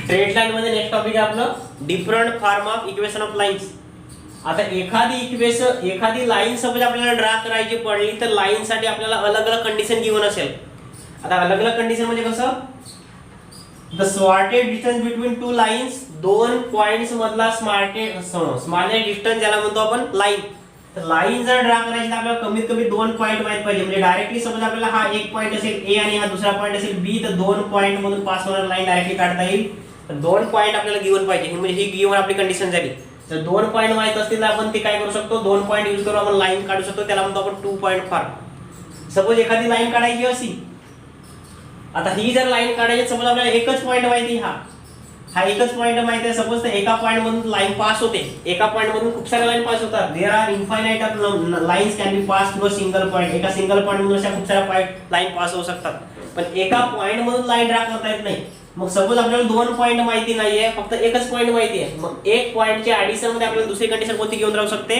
Straight line मध्ये next topic आहे आपलं different form of equation of lines. आता एखादी लाईन सपोज आपल्याला ड्रा करायची पडली तर लाईन साठी आपल्याला अलग अलग कंडिशन गिवन असेल. आता अलग अलग कंडिशन म्हणजे कसं, the smallest distance between two lines, दोन पॉइंट्स मधला स्मॉलेस्ट डिस्टन्स ज्याला म्हणतो आपण लाईन. तर लाईन जर ड्रा करायची तर आपल्याला कमीत कमी दोन पॉइंट माहित पाहिजे. म्हणजे डायरेक्टली सपोज आपल्याला हा एक पॉइंट असेल ए आणि हा दुसरा पॉइंट असेल बी, तर दोन पॉइंट मधून पास होणारी लाईन डायरेक्टली काढता येईल. तर दोन पॉइंट आपल्याला गिवन पाहिजे, म्हणजे ही गिवन आपली कंडिशन झाली. तर दोन पॉइंट माहित असतील तर आपण ते काय करू शकतो, दोन पॉइंट यूज करून आपण लाईन काढू शकतो. त्याला म्हणतो आपण 2 पॉइंट फॉर्म. सपोज एखादी लाईन काढायची अशी, आता ही जर लाईन काढायची सपोज आपल्याला एकच पॉइंट माहिती, हा एकच पॉइंट माहिती आहे. सपोज तर एका पॉइंट मधून लाईन पास होते, एका पॉइंट मधून खूप साऱ्या लाईन पास होतात. There are infinite of lines can be pass through a single point. एका सिंगल पॉइंट मधून अशा खूप साऱ्या पॉइंट लाईन पास होऊ शकतात, पण एका पॉइंट मधून लाईन ड्रा करता येत नाही. मग सपोज आपल्याला दोन पॉइंट माहिती नाहीये, फक्त एकच पॉइंट माहिती आहे. मग एक पॉइंटच्या ऍडिशन मध्ये आपल्याला दुसरी कंडिशन कोणती घेऊन राहू शकते,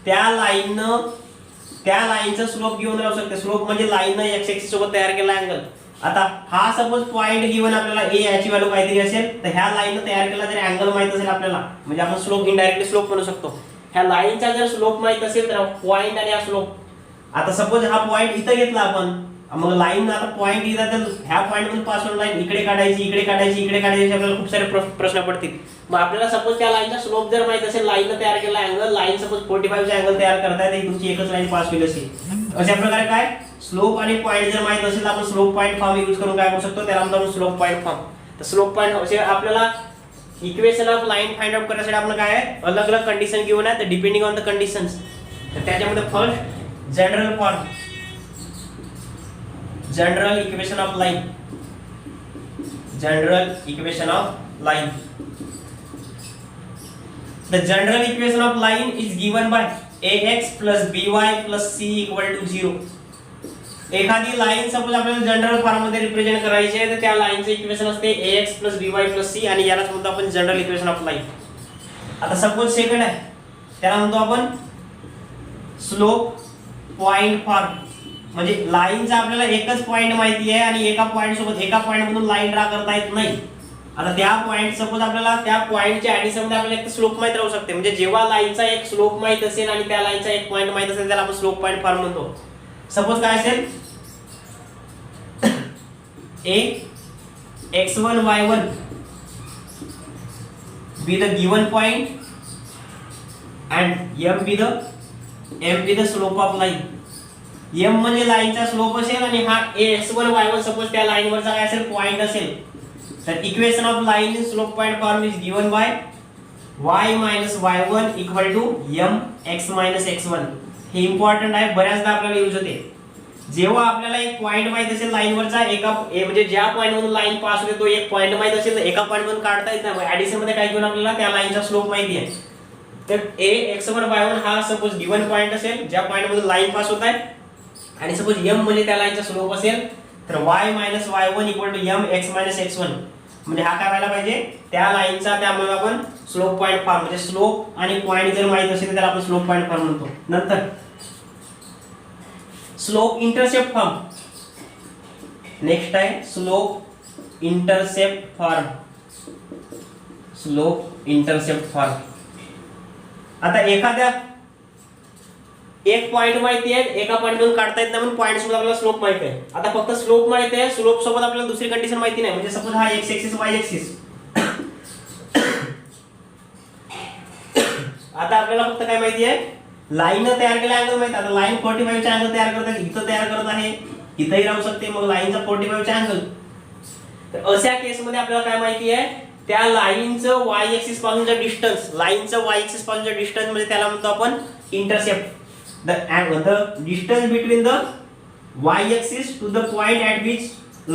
त्या लाईनचं स्लोप घेऊन राहू शकते. स्लोप म्हणजे लाईननं एक्स एक्सिस सोबत तयार केला अँगल. आता हा सपोज पॉइंट गिवन आपल्याला ए याची व्हॅल्यू काहीतरी असेल, तर ह्या लाईननं तयार केला जर अँगल माहित असेल आपल्याला, म्हणजे आपण स्लोप इनडायरेक्टली स्लोप म्हणू शकतो. ह्या लाईनचा जर स्लोप माहित असेल तर पॉइंट आणि हा स्लोप. आता सपोज हा पॉइंट इथं घेतला आपण, मग लाईन आता पॉइंट इथं, तर ह्या पॉइंट मधून पास होऊन लाईन इकडे काढायची, इकडे काढायची, इकडे काढायची, आपल्याला खूप सारे प्रश्न पडतील. मग आपल्याला सपोज त्या लाईनचा स्लोप जर माहित असेल, लाईननं तयार केला अँगल, लाईन सपोज 45 चा अँगल तयार करताय, तर तुमची एकच लाईन पास होईल अशी. अशा प्रकारे काय स्लोप आणि पॉइंट जर माहित असेल तर आपण स्लोप पॉइंट फॉर्म यूज करून काय करू शकतो, त्याला म्हणतो आपण स्लोप पॉइंट फॉर्म. तर स्लोप पॉइंट असे आपल्याला equation of line find out करण्यासाठी आपण काय आहे, अलग अलग कंडिशन गिवन आहे. तर डिपेंडिंग ऑन द कंडिशन्स, तर त्याच्यामध्ये first general form, general equation of line. General equation of line. The general equation of line is given by ax plus by plus c equal to 0. एखादी line suppose आपल्याला general form मध्ये represent करायची आहे, तर त्या लाइनचे equation असते ax plus by plus c, आणि यालाच म्हणतो आपण जनरल इक्वेशन ऑफ लाइन. आता सपोज सेकंड आहे, त्याला म्हणतो आपण स्लोप पॉइंट फॉर्म. म्हणजे लाईनचा आपल्याला एकच पॉइंट माहिती आहे आणि एका पॉइंट सोबत एका पॉइंट मधून लाईन ड्रा करता येत नाही. आता त्या पॉइंट सपोज आपल्याला त्या पॉइंटच्या ऍडिशन मध्ये आपल्याला एक स्लोप माहित राहू शकते. म्हणजे जेव्हा लाईनचा एक स्लोप माहित असेल आणि त्या लाईनचा एक पॉइंट माहित असेल, त्याला आपण स्लोप पॉइंट फॉर्म म्हणतो. सपोज काय असेल, a x1 y1 be the given point and m be the slope of line. m म्हणजे लाईनचा स्लोप असेल आणि हा x1 y1 सपोज त्या लाईनवरचा काय असेल, पॉइंट असेल. तर equation of line in slope point form is given by y minus y1 equal to m x minus x1. हे इम्पॉर्टंट आहे, बऱ्याचदा आपल्याला यूज होते. जेव्हा आपल्याला एक पॉइंट माहित असेल लाईनवरचा, एका म्हणजे ज्या पॉइंट मधून लाईन पास होते तो एक पॉइंट माहित असेल, तर एका पॉइंट मधून काढता येत नाही. ऍडिशन मध्ये काय घेऊन आपल्याला त्या लाईनचा स्लोप माहिती आहे. तर a x1 y1 हा सपोज गिवन पॉइंट असेल ज्या पॉइंट मधून लाईन पास होत आहे, आणि सपोज m म्हणजे त्या लाईनचा स्लोप असेल, तर y minus y1 equal to m x minus x1. म्हणजे हा काय व्हायला पाहिजे, त्या लाईनचा, त्यामुळे आपण स्लोप पॉइंट फॉर्म, म्हणजे स्लोप आणि पॉइंट जर माहित असेल तर त्याला आपण स्लोप पॉइंट फॉर्म म्हणतो. नंतर स्लोप इंटरसेप्ट फॉर्म. नेक्स्ट आहे slope intercept form. Slope intercept form. आता एखाद्या एक पॉइंट माहिती आहे, एका पॉइंट मधून काढता येत नाही, पण पॉइंट सोबत आपल्याला स्लोप माहिती आहे. आता फक्त स्लोप माहिती आहे, स्लोप सोबत आपल्याला दुसरी कंडिशन माहिती नाही. म्हणजे सपोज हा x एक्सिस y एक्सिस, आता आपल्याला फक्त काय माहिती आहे, लाईन तयार केला अँगल माहिती. आता लाईन 45 चा अँगल तयार करत आहे, इथं तयार करत आहे, इथंही राहू शकते, मग लाईनचा 45 चा अँगल. तर अशा केस मध्ये आपल्याला काय माहिती आहे, त्या लाईनचं y एक्सिस पासूनचं डिस्टन्स, लाईनचं y एक्सिस पासूनचं डिस्टन्स म्हणजे त्याला म्हणतो आपण intercept. The distance between the y axis to the point at which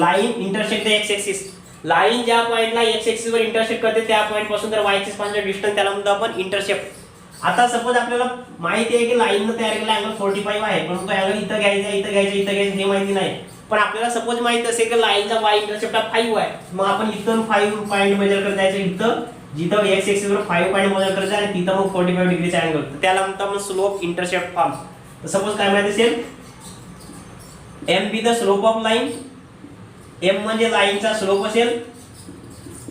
line intersect the x axis. Line ज्या पॉइंटला x axis वर इंटरसेक्ट करते त्या पॉइंट पासून तर y axis पर्यंत डिस्टन्स त्याला म्हणतो आपण इंटरसेप्ट. आता सपोज आपल्याला माहिती आहे की लाईनने तयार केलेला अँगल 45 आहे, पण तो अँगल इथं घ्यायचा, इथं घ्यायचा, इथं घ्यायचा हे माहिती नाही. पण आपल्याला सपोज माहिती असेल की लाईनचा y इंटरसेप्ट हा 5 आहे, मग आपण इथून 5 पॉइंट मेजर करत जायचं, इथं जिथं x एक्सिस वर 5 पॉइंट मेजर करायचं आणि तिथं मग 45 डिग्रीचा अँगल, तर त्याला म्हणतो आपण स्लोप इंटरसेप्ट फॉर्म. तर सपोज काय माहिती असेल, m be the slope of line, m म्हणजे लाईनचा स्लोप असेल,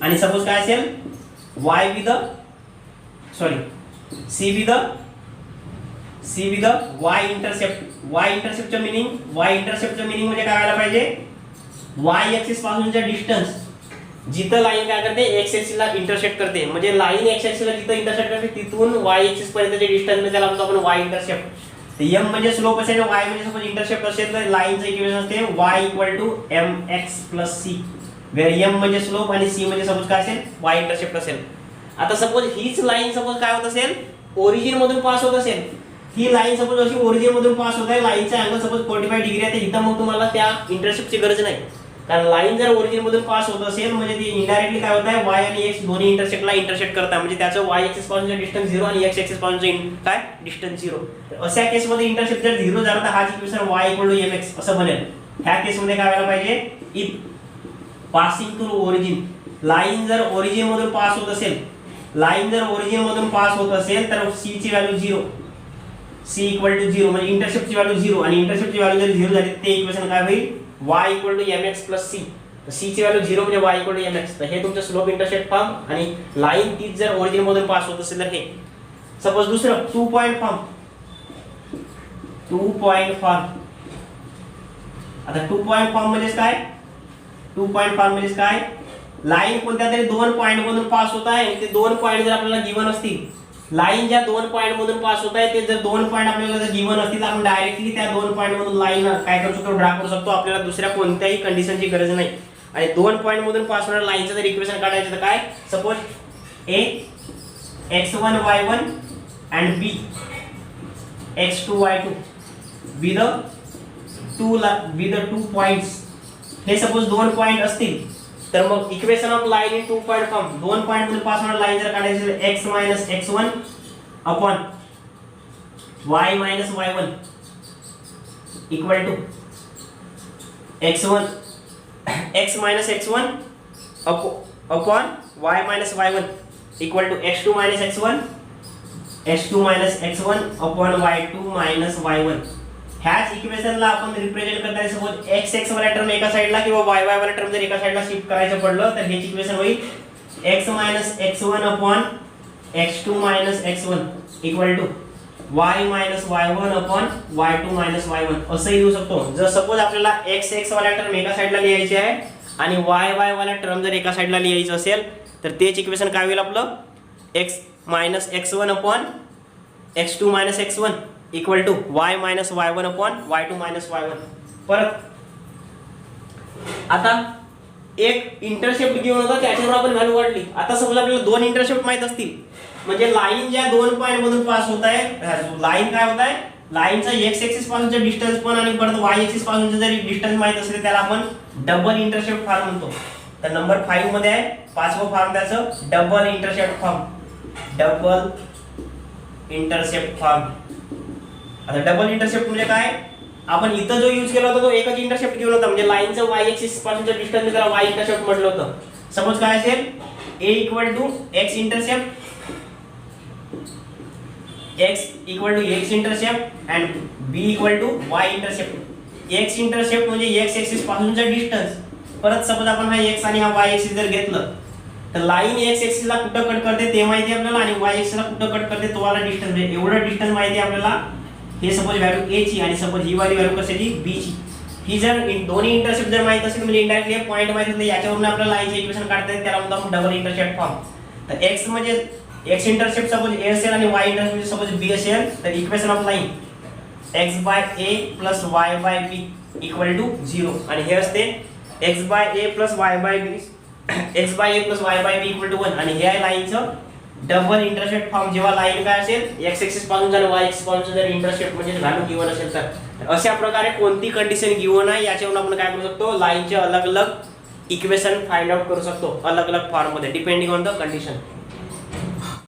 आणि सपोज काय असेल y with C with y इंटरसेप्टचं मिनिंग म्हणजे काय व्हायला पाहिजे y ऍक्सिस पासूनच्या डिस्टन्स जिथं लाईन काय करते x ऍक्सिसला इंटरसेक्ट करते म्हणजे लाईन x ऍक्सिसला जिथं इंटरसेक्ट करते तिथून y ऍक्सिस पर्यंतचे डिस्टन्स म्हणजे त्याला म्हणतो आपण y इंटरसेप्ट. m म्हणजे स्लोप असेल y म्हणजे सपोज इंटरसेप्ट असेल तर लाईनचं इक्वेशन असते y mx c where m म्हणजे स्लोप आणि c म्हणजे सपोज काय असेल y इंटरसेप्ट असेल. आता सपोज हीच लाईन सपोज काय होत असेल ओरिजिन मधून पास होत असेल ही लाईन सपोज अशी ओरिजिन मधून पास होत आहे लाईनचा अँगल सपोज 45 डिग्री आहे इथं मग तुम्हाला त्या इंटरसेप्टची गरज नाही कारण लाईन जर ओरिजिन मधून पास होत असेल म्हणजे ती इनडायरेक्टली काय होत आहे y आणि x दोन्ही इंटरसेक्टला इंटरसेक्ट करतात म्हणजे त्याचं y ऍक्सिस पासूनचं डिस्टन्स 0 आणि x ऍक्सिस पासूनचं काय डिस्टन्स 0. अशा केस मध्ये इंटरसेप्ट जर 0 झाला तर हाच इक्वेशन y mx असं बनेल. ह्या केस मध्ये काय व्हायला पाहिजे if passing through origin line जर ओरिजिन मधून पास होत असेल तर c ची व्हॅल्यू 0 c 0 म्हणजे इंटरसेप्टची व्हॅल्यू 0 आणि इंटरसेप्टची व्हॅल्यू जर 0 झाली ते इक्वेशन काय होईल y mx c. c ची व्हॅल्यू 0 म्हणजे y mx. तर हे तुमचं स्लोप इंटरसेप्ट फॉर्म आणि लाईन तीच जर ओरिजिन मधून पास होत असेल तर हे सपोज दुसरं 2 पॉइंट फॉर्म. आता 2 पॉइंट फॉर्म म्हणजे काय लाईन कोणत्या तरी 2 पॉइंट मधून पास होत आहे ते 2 पॉइंट जर आपल्याला गिवन असतील लाईन ज्या 2 पॉइंट मधून पास होत आहे ते जर 2 पॉइंट आपल्याला जर गिवन असतील आपण डायरेक्टली त्या 2 पॉइंट मधून लाईन काय करू शकतो ड्रा करू शकतो आपल्याला दुसऱ्या कोणत्याही कंडिशनची गरज नाही. आणि 2 पॉइंट मधून पास होणाऱ्या लाईनचं जर इक्वेशन काढायचं तर काय suppose a x1 y1 and b x2 y2 with the two points. हे सपोज 2 पॉइंट असतील तर मग equation of line in 2 point form 2 point मधून पास होणारी लाईन जर काढायची तर x x1 upon y y1 equal to x1 x x1 upon y y1 equal to x2 x1 upon y2 y1. ह्याच इक्वेशनला आपण रिप्रेझेंट करताना सपोज x x वाला टर्म एका साइडला किंवा y y वाला टर्म जर एका साइडला शिफ्ट करायचं पडलं तर हे इक्वेशन होईल x x1 upon x2 x1 equal to y y1 upon y2 y1 असं लिहू शकतो. जर सपोज आपल्याला x x वाला टर्म एका साइडला लिहायचे आहे आणि y y वाला टर्म जर एका साइडला लिहायचं असेल तर तेच इक्वेशन काय होईल आपलं x x1 upon x2 x1 equal to y y1 upon y2 y1. परत आता एक इंटरसेप्ट गिवन होता त्याच्यावर आपण व्हॅल्यू वाढली. आता सपोज आपल्याला 2 इंटरसेप्ट माहित असतील म्हणजे लाईन ज्या 2 पॉइंट मधून पास होत आहे लाईन काय होत आहे लाईनचा x ऍक्सिस पासूनचा डिस्टन्स पण आणि परत y ऍक्सिस पासूनचा जरी डिस्टन्स माहित असेल त्याला आपण डबल इंटरसेप्ट फॉर्म म्हणतो. तर नंबर 5 मध्ये आहे पाचवं फॉर्म त्याचं डबल इंटरसेप्ट फॉर्म. आता डबल इंटरसेप्ट म्हणजे काय आपण इथं जो यूज केला होता तो एकच इंटरसेप्ट घेऊन होता म्हणजे लाईनचं y ऍक्सिस पासूनच्या डिस्टन्स त्याला y इंटरसेप्ट म्हटलं होतं. सपोज काय असेल a equal to x intercept and b equal to y intercept. x intercept म्हणजे x ऍक्सिस पासूनचा डिस्टन्स. परत सपोज आपण हा x आणि हा y ऍक्सिस जर घेतलं तर लाईन x ऍक्सिसला कुठं कट करते ते माहिती आपल्याला आणि y ऍक्सिसला कुठं कट करते तो वाला डिस्टन्स म्हणजे एवढं डिस्टन्स माहिती आपल्याला. हे सपोज व्हॅल्यू a ची आणि सपोज ही वाली व्हॅल्यू कशाची b ची. ही जर दोन्ही इंटरसेप्ट जर माहित असेल म्हणजे इनडायरेक्टली पॉइंट माहित असेल याच्यावरून आपल्याला लाईनचे इक्वेशन काढता येईल त्याला म्हणतो आपण डबल इंटरसेप्ट फॉर्म. तर x म्हणजे x इंटरसेप्ट सपोज a असेल आणि y इंटरसेप्ट सपोज b असेल तर equation of line x by a plus y by b equal to 0 आणि हे असते x by a plus y by b equal to 1 आणि हे आहे लाईनचं डबल इंटरसेप्ट फॉर्म. जेव्हा लाईन काय असेल x ऍक्सिस पासून जर y ऍक्सिस पासून जर इंटरसेप्ट म्हणजे व्हॅल्यू गिवन असेल तर अशा प्रकारे कोणती कंडिशन गिवन आहे याच्यावरून आपण काय करू शकतो लाईनचे अलग अलग इक्वेशन फाइंड आउट करू शकतो अलग अलग फॉर्म मध्ये डिपेंडिंग ऑन द कंडिशन.